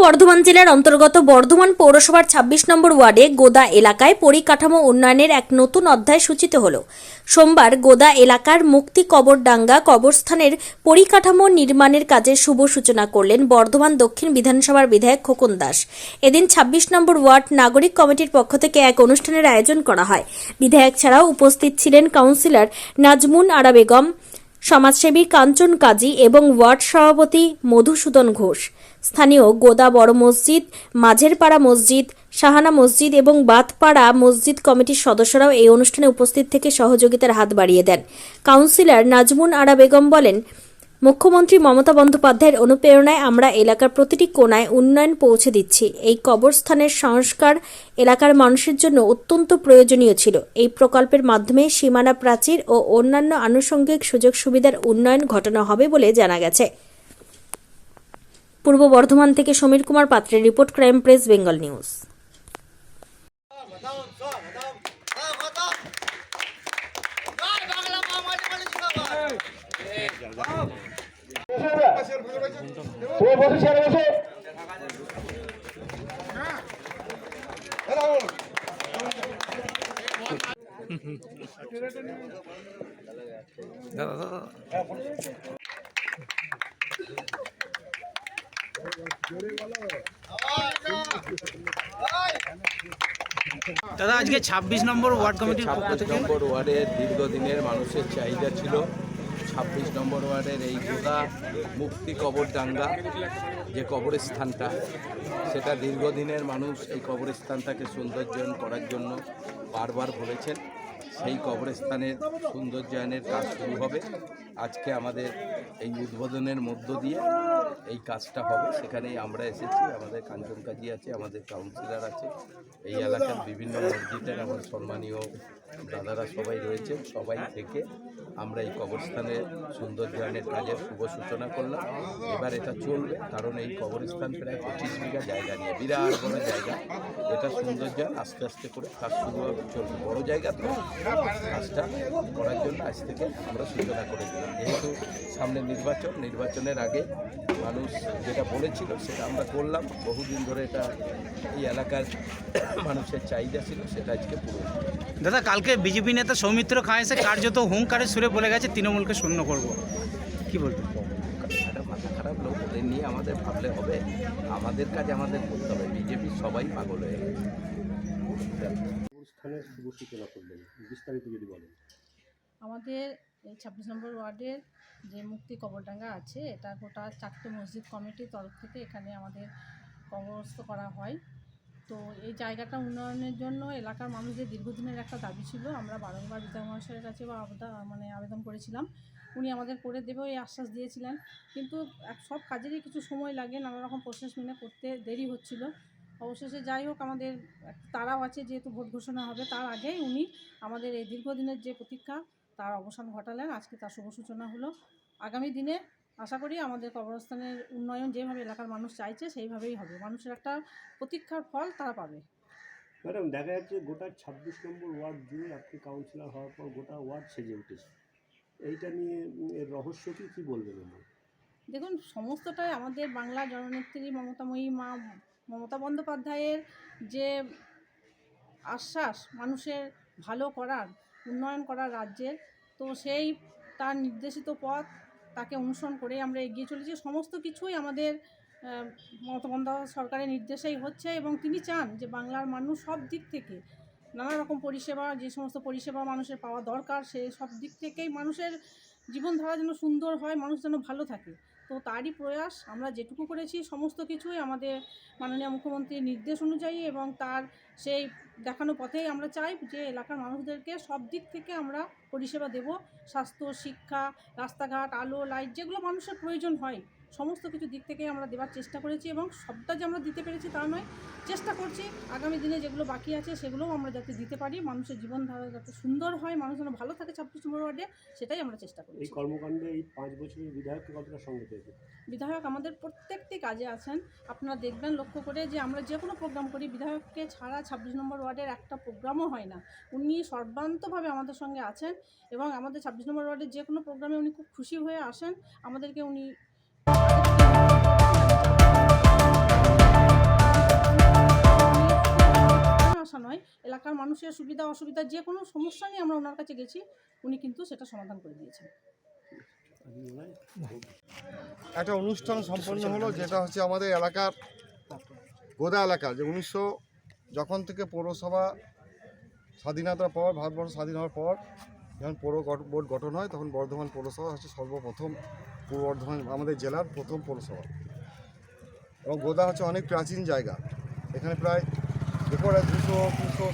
বর্ধমান জেলার অন্তর্গত বর্ধমান পৌরসভার ২৬ নম্বর ওয়ার্ডে গোদা এলাকায় পরিকাঠামো উন্নয়নের এক নতুন অধ্যায় সূচিত হল। সোমবার গোদা এলাকার মুক্তি কবরডাঙ্গা কবরস্থানের পরিকাঠামো নির্মাণের কাজের শুভ সূচনা করলেন বর্ধমান দক্ষিণ বিধানসভার বিধায়ক খোকন দাস। এদিন ২৬ নম্বর ওয়ার্ড নাগরিক কমিটির পক্ষ থেকে এক অনুষ্ঠানের আয়োজন করা হয়। বিধায়ক ছাড়াও উপস্থিত ছিলেন কাউন্সিলর নাজমুন আরা বেগম, সমাজসেবী কাঞ্চন কাজী এবং ওয়ার্ড সভাপতি মধুসূদন ঘোষ। স্থানীয় গোদা বড় মসজিদ, মাঝেরপাড়া মসজিদ, শাহানা মসজিদ এবং বাতপাড়া মসজিদ কমিটির সদস্যরাও এই অনুষ্ঠানে উপস্থিত থেকে সহযোগিতার হাত বাড়িয়ে দেন। কাউন্সিলর নাজমুন আরা বেগম বলেন, মুখ্যমন্ত্রী মমতা বন্দ্যোপাধ্যায়ের অনুপ্রেরণায় আমরা এলাকার প্রতিটি কোণায় উন্নয়ন পৌঁছে দিচ্ছি। এই কবরস্থানের সংস্কার এলাকার মানুষের জন্য অত্যন্ত প্রয়োজনীয় ছিল। এই প্রকল্পের মাধ্যমে সীমানা প্রাচীর ও অন্যান্য আনুষঙ্গিক সুযোগ সুবিধার উন্নয়ন ঘটানো হবে বলে জানা গেছে। পূর্ব বর্ধমান থেকে সমীর কুমার পাত্রের report, crime press Bengal news. দাদা, আজকে ২৬ নম্বর ওয়ার্ড কমিটির পক্ষ থেকে ২৬ নম্বর ওয়ার্ডের দীর্ঘদিনের মানুষের চাহিদা ছিল। ২৬ নম্বর ওয়ার্ডের এই গোদা মুক্তি কবরডাঙ্গা যে কবরস্থানটা, সেটা দীর্ঘদিনের মানুষ এই কবরস্থানটাকে সৌন্দর্যায়ন করার জন্য বারবার বলেছেন। সেই কবরস্থানের সৌন্দর্যায়নের কাজ শুরু হবে। আজকে আমাদের এই উদ্বোধনের মধ্য দিয়ে এই কাজটা হবে। সেখানেই আমরা এসেছি। আমাদের কাঞ্চন কাজী আছে, আমাদের কাউন্সিলর আছে, এই এলাকার বিভিন্ন মসজিদের আমার সম্মানীয় দাদারা সবাই রয়েছে। সবাই থেকে আমরা এই কবরস্থানের সৌন্দর্যায়নের কাজের শুভ সূচনা করলাম। এবার এটা চলবে, কারণ এই কবরস্থান প্রায় ২৫ বিঘা জায়গা নিয়ে, বিরাট বড় জায়গা। এটা সৌন্দর্যায়ন আস্তে আস্তে করে কাজ শুরু হবে, চলবে। বড় জায়গা তো, কাজটা করার জন্য আজ থেকে আমরা সূচনা করে দিলাম। যেহেতু সামনে নির্বাচনের আগে মানুষ যেটা বলেছিল সেটা আমরা করলাম। বহুদিন ধরে এটা এই এলাকার মানুষের চাহিদা ছিল, সেটা আজকে পুরো। দাদা, কালকে বিজেপি নেতা সৌমিত্র খাঁ এসে কার্যত হুঙ্কারের সুরে বলে গেছে তৃণমূলকে শূন্য করব, কি বলবেন? একটা মাথা খারাপ লোক, ওদের নিয়ে আমাদের ভাবলে হবে? আমাদের কাজ আমাদের করতে হবে। বিজেপি সবাই পাগল হয়ে গেছে। অনুষ্ঠানের শুভ সূচনা করলেন, বিস্তারিত যদি বলেন। আমাদের এই ২৬ নম্বর ওয়ার্ডের যে মুক্তি কবরডাঙ্গা আছে, এটা গোটা ৪টে মসজিদ কমিটির তরফ থেকে এখানে আমাদের কবরস্থ করা হয়। তো এই জায়গাটা উন্নয়নের জন্য এলাকার মানুষদের দীর্ঘদিনের একটা দাবি ছিল। আমরা বারংবার বিধায়ক মহাশয়ের কাছে আবেদন করেছিলাম। উনি আমাদের করে দেবে এই আশ্বাস দিয়েছিলেন, কিন্তু সব কাজেরই কিছু সময় লাগে, নানা রকম প্রসেস মেনে করতে দেরি হচ্ছিল। অবশেষে যাই হোক, আমাদের তারাও আছে, যেহেতু ভোট ঘোষণা হবে তার আগেই উনি আমাদের এই দীর্ঘদিনের যে প্রতীক্ষা তার অবসান ঘটালেন। আজকে তার শুভ সূচনা হলো। আগামী দিনে আশা করি আমাদের কবরস্থানের উন্নয়ন যেভাবে এলাকার মানুষ চাইছে সেইভাবেই হবে। মানুষের একটা প্রতীক্ষার ফল তারা পাবে। ম্যাডাম, দেখা যাচ্ছে গোটা ২৬ নম্বর ওয়ার্ড জুড়ে আপনি কাউন্সিলর হওয়ার পর গোটা ওয়ার্ড সেজে উঠেছে। এইটা নিয়ে এর রহস্য কী বলবেন? দেখুন, সমস্তটাই আমাদের বাংলা জননেত্রী মমতাময়ী মা মমতা বন্দ্যোপাধ্যায়ের যে আশ্বাস মানুষের ভালো করার, উন্নয়ন করার রাজ্যের, তো সেই তার নির্দেশিত পথ তাকে অনুসরণ করে আমরা এগিয়ে চলেছি। সমস্ত কিছুই আমাদের মমতা বন্দ্যোপাধ্যায় সরকারের নির্দেশেই হচ্ছে, এবং তিনি চান যে বাংলার মানুষ সব দিক থেকে নানা রকম পরিষেবা, যে সমস্ত পরিষেবা মানুষের পাওয়া দরকার, সেই সব দিক থেকেই মানুষের জীবনধারা যেন সুন্দর হয়, মানুষ যেন ভালো থাকে। তো তারই প্রয়াস আমরা যেটুকু করেছি, সমস্ত কিছুই আমাদের মাননীয় মুখ্যমন্ত্রীর নির্দেশ অনুযায়ী, এবং তার সেই দেখানো পথেই আমরা চাই যে এলাকার মানুষদেরকে সব দিক থেকে আমরা পরিষেবা দেব। স্বাস্থ্য, শিক্ষা, রাস্তাঘাট, আলো, লাইট, যেগুলো মানুষের প্রয়োজন হয়, সমস্ত কিছু দিক থেকে আমরা দেওয়ার চেষ্টা করেছি, এবং সবটা যে আমরা দিতে পেরেছি তা নয়, চেষ্টা করছি আগামী দিনে যেগুলো বাকি আছে সেগুলোও আমরা যাতে দিতে পারি। মানুষের জীবনধারা যাতে সুন্দর হয়, মানুষ যেন ভালো থাকে ২৬ নম্বর ওয়ার্ডে, সেটাই আমরা চেষ্টা করি। এই কর্মকাণ্ডে এই 5 বছরের বিধায়ককে কতটা সঙ্গে পেয়েছে? বিধায়ক আমাদের প্রত্যেকটি কাজে আছেন। আপনারা দেখবেন লক্ষ্য করে যে আমরা যে কোনো প্রোগ্রাম করি, বিধায়ককে ছাড়া ২৬ নম্বর ওয়ার্ডের একটা প্রোগ্রামও হয় না। উনি সর্বান্তভাবে আমাদের সঙ্গে আছেন, এবং আমাদের ২৬ নম্বর ওয়ার্ডের যে কোনো প্রোগ্রামে উনি খুব খুশি হয়ে আসেন। আমাদেরকে উনি আসা নয়, এলাকার মানুষের সুবিধা অসুবিধা যে কোনো সমস্যা নিয়ে আমরা ওনার কাছে গেছি, উনি কিন্তু সেটা সমাধান করে দিয়েছেন। একটা অনুষ্ঠান সম্পন্ন হলো, যেটা হচ্ছে আমাদের এলাকার গোদা এলাকা, যে যখন থেকে পৌরসভা স্বাধীনতার পর, ভারতবর্ষ স্বাধীন হওয়ার পর যখন পৌর বোর্ড গঠন হয়, তখন বর্ধমান পৌরসভা হচ্ছে সর্বপ্রথম পূর্ব বর্ধমান আমাদের জেলার প্রথম পৌরসভা। এবং গোদা হচ্ছে অনেক প্রাচীন জায়গা, এখানে প্রায় এরপরে 200,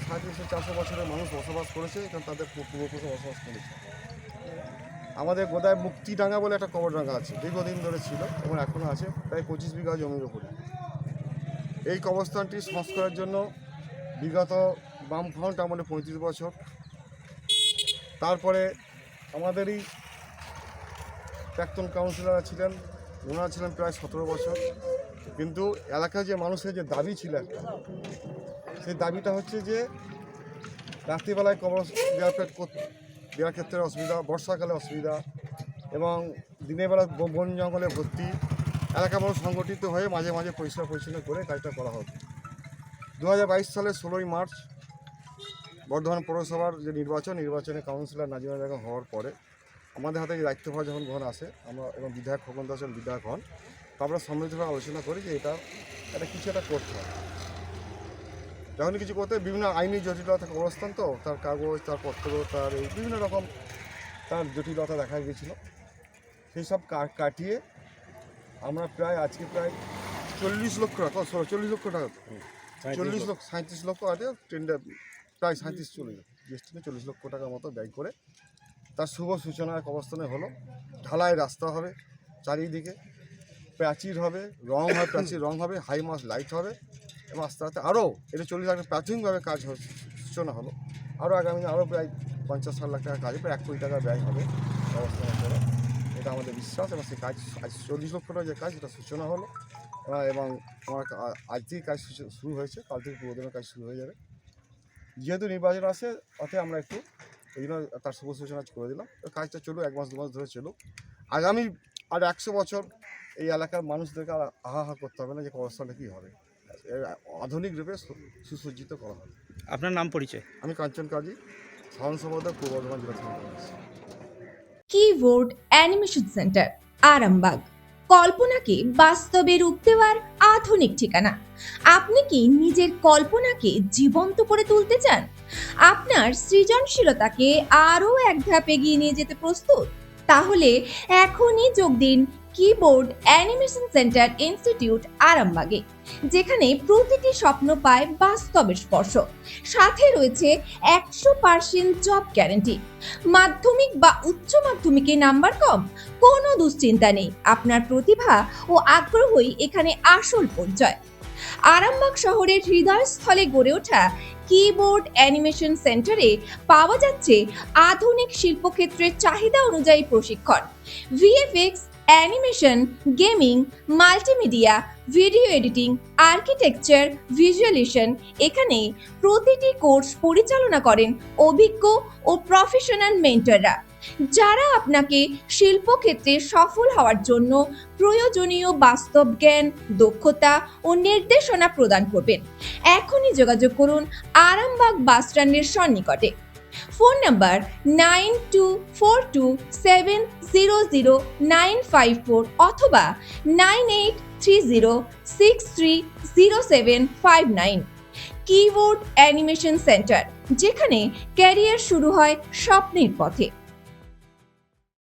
300, 400 বছরের মানুষ বসবাস করেছে, এখানে তাদের পূর্বপুরুষ বসবাস করেছে। আমাদের গোদায় মুক্তিডাঙ্গা বলে একটা কবরডাঙ্গা আছে, দীর্ঘদিন ধরে ছিল এবং এখনও আছে, প্রায় 25 বিঘা জমির উপরে। এই কবরস্থানটি সংস্কারের জন্য বিগত বামফ্রন্ট আমলে 35 বছর, তারপরে আমাদেরই প্রাক্তন কাউন্সিলররা ছিলেন, ওনারা ছিলেন প্রায় 17 বছর। কিন্তু এলাকার যে মানুষের যে দাবি ছিল একটা, সেই দাবিটা হচ্ছে যে রাত্রিবেলায় কবর দেওয়ার ক্ষেত্রে অসুবিধা, বর্ষাকালে অসুবিধা, এবং দিনের বেলা বন জঙ্গলে ভর্তি। এলাকা মানুষ সংগঠিত হয়ে মাঝে মাঝে পরিষ্কার পরিচ্ছন্ন করে কাজটা করা হতো। 2022 সালের 16ই মার্চ বর্ধমান পৌরসভার যে নির্বাচনে কাউন্সিলর নাজিমা বেগম হওয়ার পরে আমাদের হাতে এই দায়িত্বভার যখন গ্রহণ আসে, আমরা এবং বিধায়ক খোকন দাস বিধায়ক হন, তো আমরা সম্মিলিতভাবে আলোচনা করি যে এটা কিছু একটা করতে হবে। যখন কিছু করতে বিভিন্ন আইনি জটিলতা থাকে, অবস্থান তো তার কাগজ, তার পত্র, তার এই বিভিন্ন রকম তার জটিলতা দেখা গিয়েছিলো। সেই সব কাটিয়ে আমরা আজকে প্রায় 40 লক্ষ টাকা 37 লক্ষ আছে, টেন্ডার প্রায় 37-40 জিএসটি 40 লক্ষ টাকার মতো ব্যয় করে তার শুভ সূচনা এক অবস্থানে হলো। ঢালাই রাস্তা হবে, চারিদিকে প্রাচীর হবে, প্রাচীর রং হবে, হাই মাস লাইট হবে, এবং আস্তে আস্তে আরও এটা 40 লাখ প্রাথমিকভাবে কাজ সূচনা হলো। আরও আগামী আরও প্রায় 50-60 লাখ টাকা কাজে প্রায় 1 কোটি টাকা ব্যয় হবে অবস্থানের পরে। এটা আমাদের বিশ্বাস, এবং সেই কাজ আজ 40 লক্ষ টাকা যে কাজ, এটা সূচনা হলো। এবং আমার আজ থেকে কাজ শুরু হয়েছে, কাল থেকে পুরোদিনের কাজ শুরু হয়ে যাবে। যেহেতু নির্বাচন আসে, অতএব আমরা একটু এই জন্য তার শুভ সূচনা করে দিলাম। কাজটা চলুক, 1 মাস 2 মাস ধরে চলুক। আগামী আর 100 বছর এই এলাকার মানুষদেরকে আর আহা করতে হবে না যে কবরস্থানটা কী হবে, আধুনিক রূপে সুসজ্জিত করা হবে। আপনার নাম পরিচয়? আমি কাঞ্চন কাজী, সাধারণ সম্পাদক, পূর্ব বর্ধমান জেলা থেকে। Keyboard animation centre, Arambagh. কল্পনাকে বাস্তবে রূপ দেওয়ার আধুনিক ঠিকানা। আপনি কি নিজের কল্পনাকে জীবন্ত করে তুলতে চান? আপনার সৃজনশীলতাকে আরও এক ধাপ এগিয়ে নিয়ে যেতে প্রস্তুত? তাহলে এখনই যোগ দিন কিবোর্ড অ্যানিমেশন সেন্টার ইনস্টিটিউট, আরামবাগে, যেখানে প্রতিটি স্বপ্ন পায় বাস্তবের স্পর্শ। সাথে রয়েছে 100% জব গ্যারান্টি। মাধ্যমিক বা উচ্চ মাধ্যমিকে নাম্বার কম? কোনো দুশ্চিন্তা নেই, আপনার প্রতিভা ও আগ্রহই এখানে আসল পরিচয়। আরামবাগ শহরের হৃদয়স্থলে গড়ে ওঠা কিবোর্ড অ্যানিমেশন সেন্টারে পাওয়া যাচ্ছে আধুনিক শিল্পক্ষেত্রের চাহিদা অনুযায়ী প্রশিক্ষণ, VFX, animation, gaming, multimedia, video editing, architecture, visualisation. এখানে প্রতিটি কোর্স পরিচালনা করেন অভিজ্ঞ ও প্রফেশনাল মেন্টররা, যারা আপনাকে শিল্পক্ষেত্রে সফল হওয়ার জন্য প্রয়োজনীয় বাস্তব জ্ঞান, দক্ষতা ও নির্দেশনা প্রদান করবেন। এখনই যোগাযোগ করুন আরামবাগ বাস স্ট্যান্ডের সন্নিকটে। ফোন নাম্বার 9242700954 অথবা 9830630759। কিবোর্ড অ্যানিমেশন সেন্টার, যেখানে ক্যারিয়ার শুরু হয় স্বপ্নের পথে।